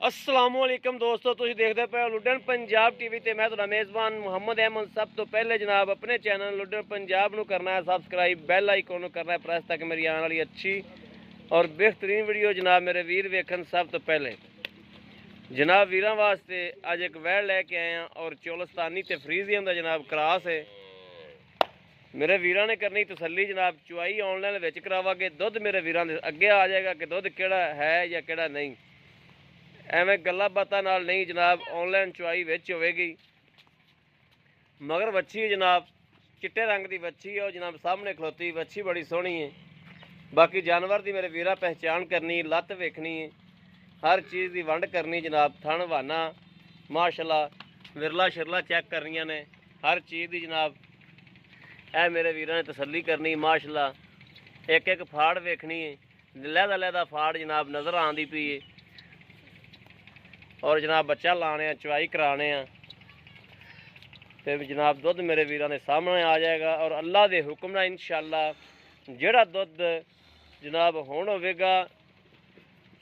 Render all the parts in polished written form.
अस्सलामुअलैकुम दोस्तों, तुसीं देखते पे लुडन पंजाब टीवी ते मैं तुहाडा मेज़बान मुहम्मद अहमद। सब तो पहले जनाब अपने चैनल लुडन पंजाब नू करना है सबसक्राइब, बैल आइकन करना है प्रेस ताकि मेरी आने वाली अच्छी और बेहतरीन वीडियो जनाब मेरे वीर वेखन। सब तो पहले जनाब वीरां वास्ते अज एक वैड़ लैके आए हैं और चोलस्तानी ते फ्रीजियम का जनाब क्रॉस है। मेरे वीरां ने करनी तसल्ली जनाब, चुआई ऑनलाइन विच करावांगे, दुध मेरे वीरां दे अगे आ जाएगा कि दुध किहड़ा है या किहड़ा नहीं। एवं गल्लां बातां नाल नहीं जनाब, ऑनलाइन चुआई विच होवेगी। मगर वच्छी जनाब चिट्टे रंग की वच्छी है, जनाब सामने खलोती वच्छी बड़ी सोहनी है। बाकी जानवर की मेरे वीरा पहचान करनी, लत्त वेखनी है, हर चीज़ की वंड करनी जनाब। थण वाना माशाल्लाह विरला शिरला चैक करनियां ने, हर चीज़ की जनाब ए मेरे वीरां ने तसल्ली करनी माशाल्लाह। एक एक फाड़ वेखनी है, लहदा लहदा फाड़ जनाब नज़र आती पई है। और जनाब बच्चा लाने चुआई कराने फिर जनाब दुध मेरे वीरां ने सामने आ जाएगा। और अल्लाह के हुक्म नाल इंशाअल्लाह जिहड़ा दुध जनाब हुण होवेगा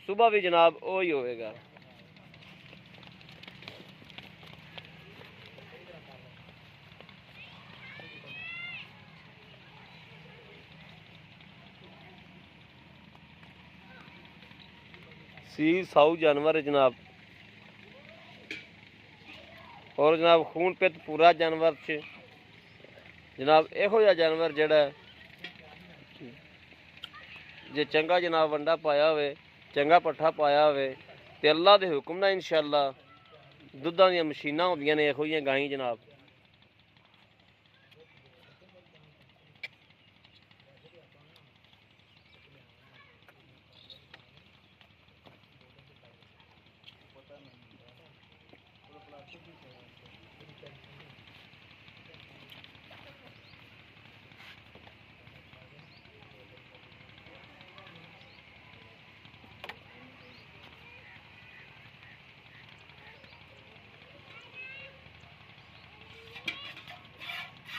सुबह भी जनाब वही होवेगा। सी साऊ जानवर है जनाब, और जनाब खून पित पूरा जानवर च जनाब इहो जिहा जानवर जिहड़ा जे चंगा जनाब वंडा पाया होवे, चंगा पट्ठा पाया होवे ते अल्लाह दे हुक्म नाल इंशाअल्लाह दुद्धां दीयां मशीनां होंदियां ने इहो जिहियां गाईं जनाब।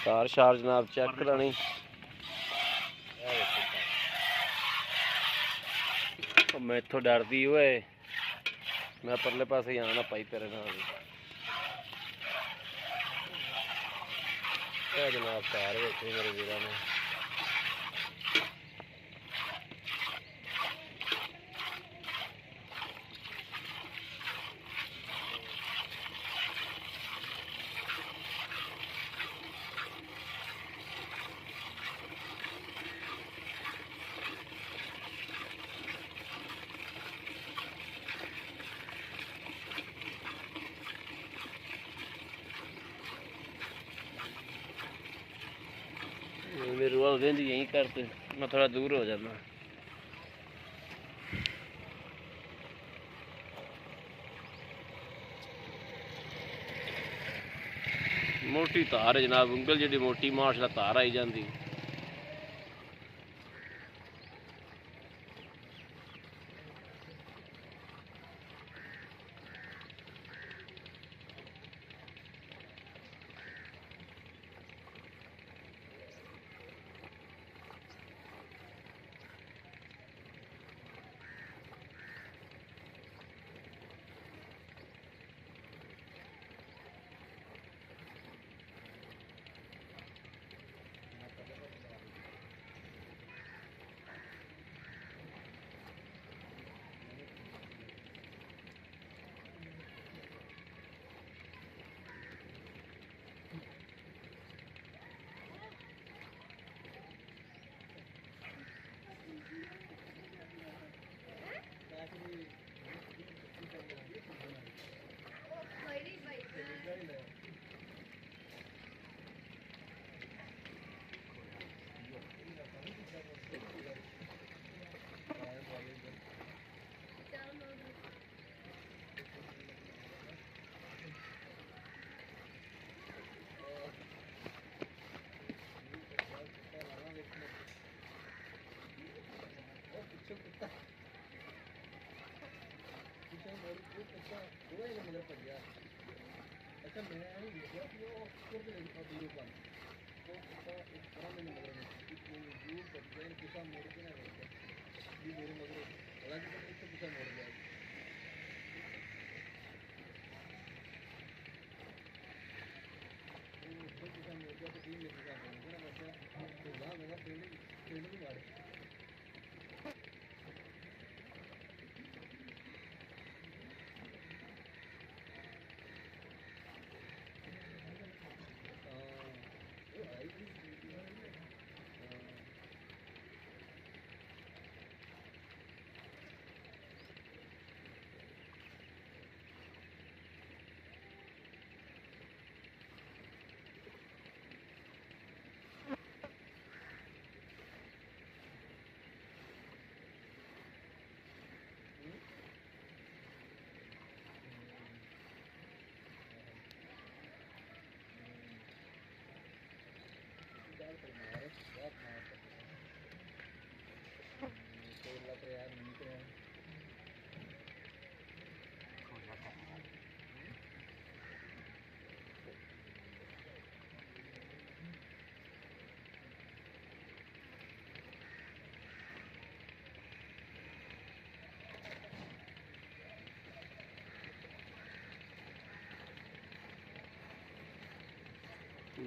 कार शार जनाब चेक करानी, मैं इत्थों डरदी हुए मैं परले पासे आना पाई तेरे नाल जनाब। कार वेखी मेरे वीरा ने मेरे रूह देंदी यहीं करते, मैं थोड़ा दूर हो जाना। मोटी तार है जनाब, उंगल जी मोटी माशाल्लाह तार आई जाती। अच्छा मैं देखा कि वो ऑक्सफोर्ड के लड़का दूर का तो उसका एक तरह मैंने मगर दूर करते हैं किसा मोड़ के ना करते ये मेरे मगर हालांकि तो इससे किसा मोड़ गया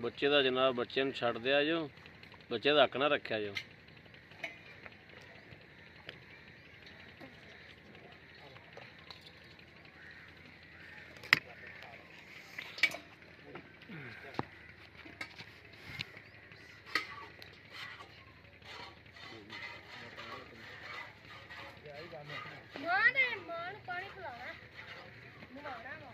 ਬੱਚੇ ਦਾ ਜਨਾਬ ਬੱਚੇ ਨੂੰ ਛੱਡ ਦਿਆ ਜੋ, ਬੱਚੇ ਦਾ ਹੱਕ ਨਾ ਰੱਖਿਆ ਜੋ। ਮਾਂ ਨੂੰ ਪਾਣੀ ਪਿਲਾਉਣਾ ਨਵਾਉਣਾ ਵਾ।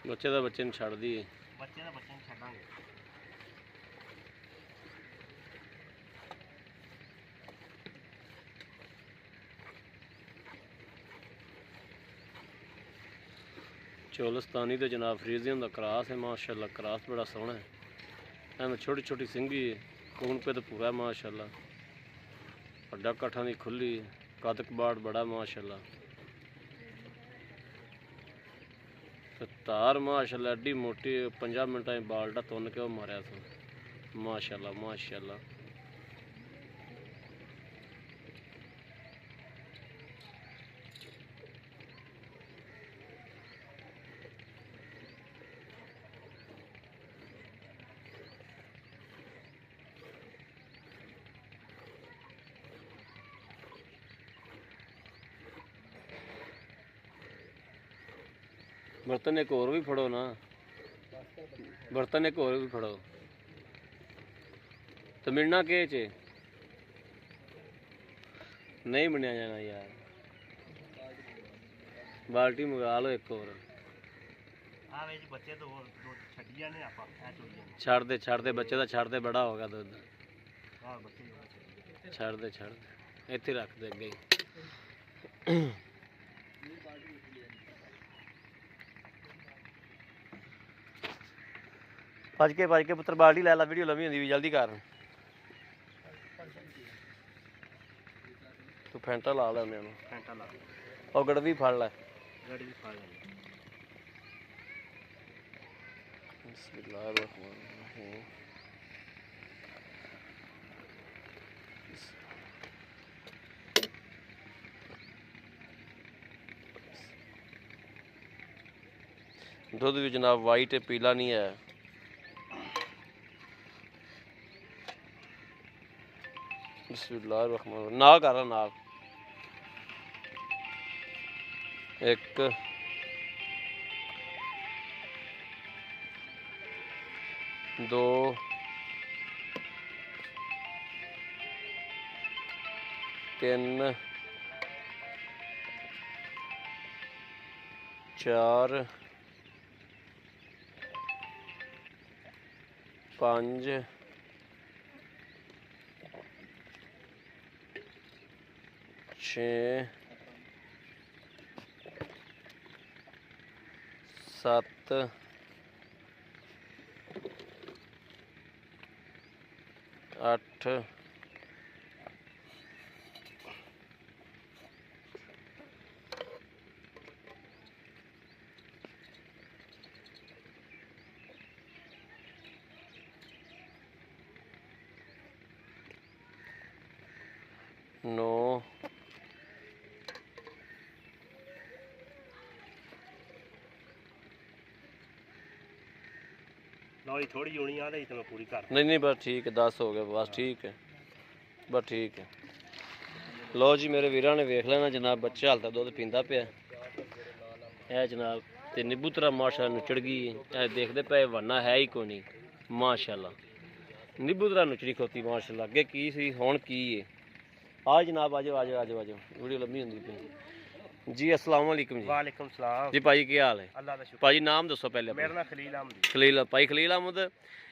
ਬੱਚੇ ਦਾ ਬੱਚੇ ਨੂੰ ਛੱਡ ਦਈਏ। ਬੱਚੇ ਦਾ ਬੱਚੇ ਨੂੰ ਛੱਡਾਂਗੇ। ਚੋਲਸਤਾਨੀ ਤੇ ਜਨਾਬ ਫਰੀਜ਼ੀਅਨ ਦਾ ਕਰਾਸ है माशाल्लाह। ਕਰਾਸ बड़ा सोहना है। ਐਵੇਂ छोटी छोटी सिंगी है, खून पे तो पूरा माशाल्लाह। ਵੱਡਾ ਕਾਠਾਂ ਦੀ खुली कद कबाड़ बड़ा माशाल्लाह। तार माशाल्लाह एडी मोटी 50 मिनटां बाल्टा तुन के मारिया था माशाल्लाह माशाल्लाह। बर्तन एक और भी फड़ो ना, बर्तन एक और भी फड़ो तो मिलना के चे नहीं बनया जाना यार। बाल्टी मंगा लो एक और। बच्चे तो छड़िया ने आप छड़ दे बच्चे का छड़ दे, बड़ा होगा दुध। छड़ दे इत्थे रख दे अगे ही। भज के पुत्र बाल्टी लै ला, वीडियो लंबी होंदी भी जल्दी कर। तू फैंटा ला लै उन्हें फैंटा ला और गड़वी फड़ लै। गड़ी भी फड़ लै। बिस्मिल्लाहिर्रहमानिर्रहीम। दुध भी जनाब वाइट है, पीला नहीं है। बिस्मिल्लाहिर्रहमानिर्रहीम। नाल कर नाल एक दो तीन चार पांच छे सत्त अठ नौ लो जी थोड़ी होनी आ रही तो मैं पूरी कर। नहीं बस ठीक है, 10 हो गया बस ठीक है, बस ठीक है। लो जी मेरे वीरां ने वेख लेना जनाब, बच्चा हाल तक दुध पींदा पिया है जनाब। ते निबूतरा माशाल्लाह नुचड़ गई है, देखते पे वन्ना है ही कोई नहीं माशाल्लाह। निबूतरा नुचड़ी खोती माशाल्लाह। अगे की सी हुण की है। आ जनाब आजो आजो आजो आजो, वीडियो लंबी होंदी पई जी। अस्सलाम वालेकुम जी। वालेकुम सलाम जी भाई की हाल है? अल्लाह दा शुक्र। भाजी नाम दसो पहले। मेरा नाम खलील अहमद। खलील भाई खलील अहमद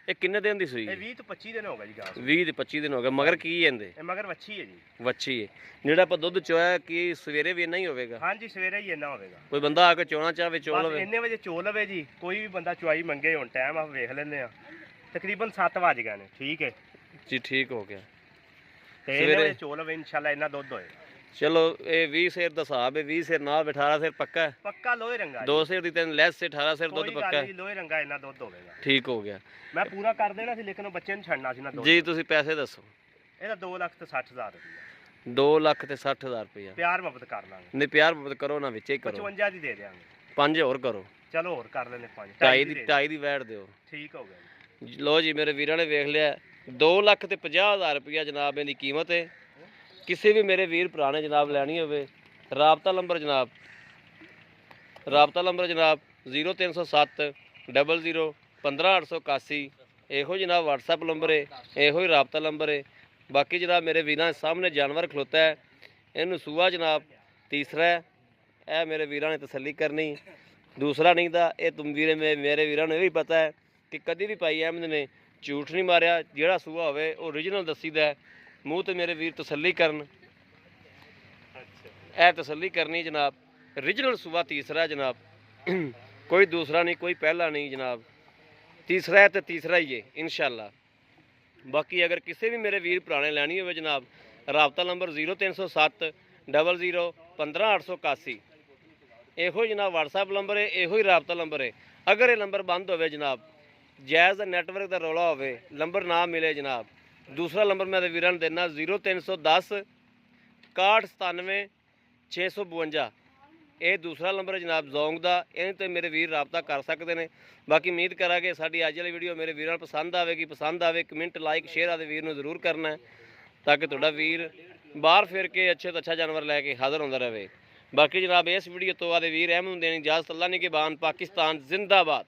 ਇਹ ਕਿੰਨੇ ਦਿਨ ਦੀ ਸੂਈ ਇਹ 20 ਤੋਂ 25 ਦਿਨ ਹੋ ਗਏ ਜੀ ਗਾਂ ਨੂੰ। 20 ਤੇ 25 ਦਿਨ ਹੋ ਗਏ ਮਗਰ ਕੀ ਇਹਦੇ ਇਹ ਮਗਰ ਵੱਛੀ ਹੈ ਜੀ। ਵੱਛੀ ਹੈ ਜਿਹੜਾ ਆਪਾਂ ਦੁੱਧ ਚੋਇਆ ਕਿ ਸਵੇਰੇ ਵੀ ਇੰਨਾ ਹੀ ਹੋਵੇਗਾ ਹਾਂਜੀ ਸਵੇਰੇ ਹੀ ਇੰਨਾ ਹੋਵੇਗਾ। ਕੋਈ ਬੰਦਾ ਆ ਕੇ ਚੋਣਾ ਚਾਹਵੇ ਚੋ ਬਸ ਲਵੇ ਇੰਨੇ ਵਜੇ ਚੋ ਲਵੇ ਜੀ। ਕੋਈ ਵੀ ਬੰਦਾ ਚੁਆਈ ਮੰਗੇ ਹੁਣ ਟਾਈਮ ਆ ਵੇਖ ਲੈਂਦੇ ਆ। ਤਕਰੀਬਨ 7 ਵਜ ਗਏ ਨੇ। ਠੀਕ ਹੈ ਜੀ ਠੀਕ ਹੋ ਗਿਆ ਤੇ ਇੰਨੇ ਸਵੇਰੇ- ਵਜੇ ਚੋ ਲਵੇ ਇਨਸ਼ਾਅੱਲਾ ਇੰਨਾ ਦੁੱਧ ਹੋਏਗਾ। ਚਲੋ ਇਹ 20 ਸੇਰ ਦਾ ਹਿਸਾਬ ਹੈ 20 ਸੇਰ ਨਾਲ 18 ਸੇਰ ਪੱਕਾ ਹੈ ਪੱਕਾ ਲੋਹੇ ਰੰਗਾ ਜੀ। 2 ਸੇਰ ਦੀ ਤਿੰਨ ਲੈਸ ਸੇ 18 ਸੇਰ ਦੁੱਧ ਕੋਈ ਪੱਕਾ ਗੱਲ ਹੈ ਨਹੀਂ ਲੋਹੇ ਰੰਗਾ ਇੰਨਾ ਦੁੱਧ ਹੋਵੇਗਾ। ਠੀਕ ਹੋ ਗਿਆ ਮੈਂ ਪੂਰਾ ਕਰ ਦੇਣਾ ਸੀ ਲੇਕਿਨ ਉਹ ਬੱਚੇ ਨੂੰ ਛੱਡਣਾ ਸੀ ਨਾ ਦੁੱਧ। ਜੀ ਤੁਸੀਂ ਪੈਸੇ ਦੱਸੋ ਇਹਦਾ 2,60,000 ਰੁਪਇਆ 2 ਲੱਖ ਤੇ 60,000 ਰੁਪਇਆ ਪਿਆਰ ਮੁਹੱਬਤ ਕਰ ਲਾਂਗੇ। ਨਹੀਂ ਪਿਆਰ ਮੁਹੱਬਤ ਕਰੋ ਨਾ ਵਿੱਚੇ ਹੀ ਕਰੋ 55 ਦੀ ਦੇ ਦਿਆਂਗੇ। 5 ਹੋਰ ਕਰੋ ਚਲੋ ਹੋਰ ਕਰ ਲੈਣੇ 5 ਢਾਈ ਦੀ ਵੈਟ ਦਿਓ ਠੀਕ ਹੋ ਗਿਆ ਜੀ। ਲੋ ਜੀ ਮੇਰੇ ਵੀਰਾਂ ਨੇ ਵੇਖ ਲਿਆ 2 ਲੱਖ ਤੇ 50,000 ਰੁਪਇਆ ਜਨਾਬ ਇਹਦੀ ਕੀਮਤ ਹੈ। ਕਿਸੇ ਵੀ ਮੇਰੇ ਵੀਰ ਭਰਾ ਨੇ ਜਨਾਬ ਲੈਣੀ ਹੋਵੇ ਰਾਬਤਾ ਨੰਬਰ ਜਨਾਬ 0307 00 15881 ਇਹੋ ਜਨਾਬ WhatsApp ਨੰਬਰ ਹੈ ਇਹੋ ਹੀ ਰਾਬਤਾ ਨੰਬਰ ਹੈ। ਬਾਕੀ ਜਨਾਬ ਮੇਰੇ ਵੀਰਾਂ ਦੇ ਸਾਹਮਣੇ ਜਾਨਵਰ ਖਲੋਤਾ ਹੈ ਇਹਨੂੰ ਸੂਆ ਜਨਾਬ ਤੀਸਰਾ ਹੈ। ਇਹ ਮੇਰੇ ਵੀਰਾਂ ਨੇ ਤਸੱਲੀ ਕਰਨੀ ਦੂਸਰਾ ਨਹੀਂ ਦਾ ਇਹ ਤੁਮ ਵੀਰੇ ਮੇਰੇ ਵੀਰਾਂ ਨੂੰ ਇਹ ਵੀ ਪਤਾ ਹੈ ਕਿ ਕਦੀ ਵੀ ਭਾਈ ਅਹਿਮਦ ਨੇ ਝੂਠ ਨਹੀਂ ਮਾਰਿਆ। ਜਿਹੜਾ ਸੂਆ ਹੋਵੇ ਉਹ ਓਰੀਜਨਲ ਦੱਸੀਦਾ ਹੈ। ਮੂੰਹ ਤੇ ਮੇਰੇ ਵੀਰ ਤਸੱਲੀ ਕਰਨ ਇਹ ਤਸੱਲੀ ਕਰਨੀ ਜਨਾਬ ਓਰੀਜਨਲ ਸੂਆ ਤੀਸਰਾ ਜਨਾਬ ਕੋਈ ਦੂਸਰਾ ਨਹੀਂ ਕੋਈ ਪਹਿਲਾ ਨਹੀਂ ਜਨਾਬ ਤੀਸਰਾ ਹੈ ਤੇ ਤੀਸਰਾ ਹੀ ਹੈ ਇਨਸ਼ਾਅੱਲਾ। ਬਾਕੀ ਅਗਰ ਕਿਸੇ ਵੀ ਮੇਰੇ ਵੀਰ ਭਰਾ ਨੇ ਲੈਣੀ ਹੋਵੇ ਜਨਾਬ ਰਾਬਤਾ ਨੰਬਰ 0307 00 15881 ਇਹੋ ਜਨਾਬ WhatsApp ਨੰਬਰ ਹੈ ਇਹੋ ਹੀ ਰਾਬਤਾ ਨੰਬਰ ਹੈ। ਅਗਰ ਇਹ ਨੰਬਰ ਬੰਦ ਹੋਵੇ ਜਨਾਬ ਜਾਇਜ਼ ਨੈਟਵਰਕ ਦਾ ਰੌਲਾ ਹੋਵੇ ਨੰਬਰ ਨਾ ਮਿਲੇ ਜਨਾਬ ਦੂਸਰਾ ਨੰਬਰ ਮੈਂ ਵੀਰਾਂ ਨੂੰ ਦੇਣਾ 0310 6197 652 ਇਹ ਦੂਸਰਾ ਨੰਬਰ ਹੈ ਜਨਾਬ ਜ਼ੋਂਗ ਦਾ। ਇਹਦੇ ਤੇ ਮੇਰੇ ਵੀਰ ਰਾਬਤਾ ਕਰ ਸਕਦੇ ਨੇ। ਬਾਕੀ ਉਮੀਦ ਕਰਾਂਗੇ ਸਾਡੀ ਅੱਜ ਵਾਲੀ ਵੀਡੀਓ ਮੇਰੇ ਵੀਰਾਂ ਨੂੰ ਪਸੰਦ ਆਵੇ ਕਮੈਂਟ ਲਾਈਕ ਸ਼ੇਅਰ ਆਦੇ ਵੀਰ ਨੂੰ ਜ਼ਰੂਰ ਕਰਨਾ ਹੈ ਤਾਂ ਕਿ ਤੁਹਾਡਾ ਵੀਰ ਬਾਹਰ ਫਿਰ ਕੇ ਅੱਛੇ ਤੋਂ ਅੱਛਾ ਜਾਨਵਰ ਲੈ ਕੇ ਹਾਜ਼ਰ ਹੁੰਦਾ ਰਹੇ। ਬਾਕੀ ਜਨਾਬ ਇਸ ਵੀਡੀਓ ਤੋਂ ਆਦੇ ਵੀਰ ਅਹਿਮਦ ਨੂੰ ਦੇਣੀ ਇਜਾਜ਼ਤ। ਅੱਲਾ ਨਿਗਹਿਬਾਨ। ਪਾਕਿਸਤਾਨ ਜ਼ਿੰਦਾਬਾਦ।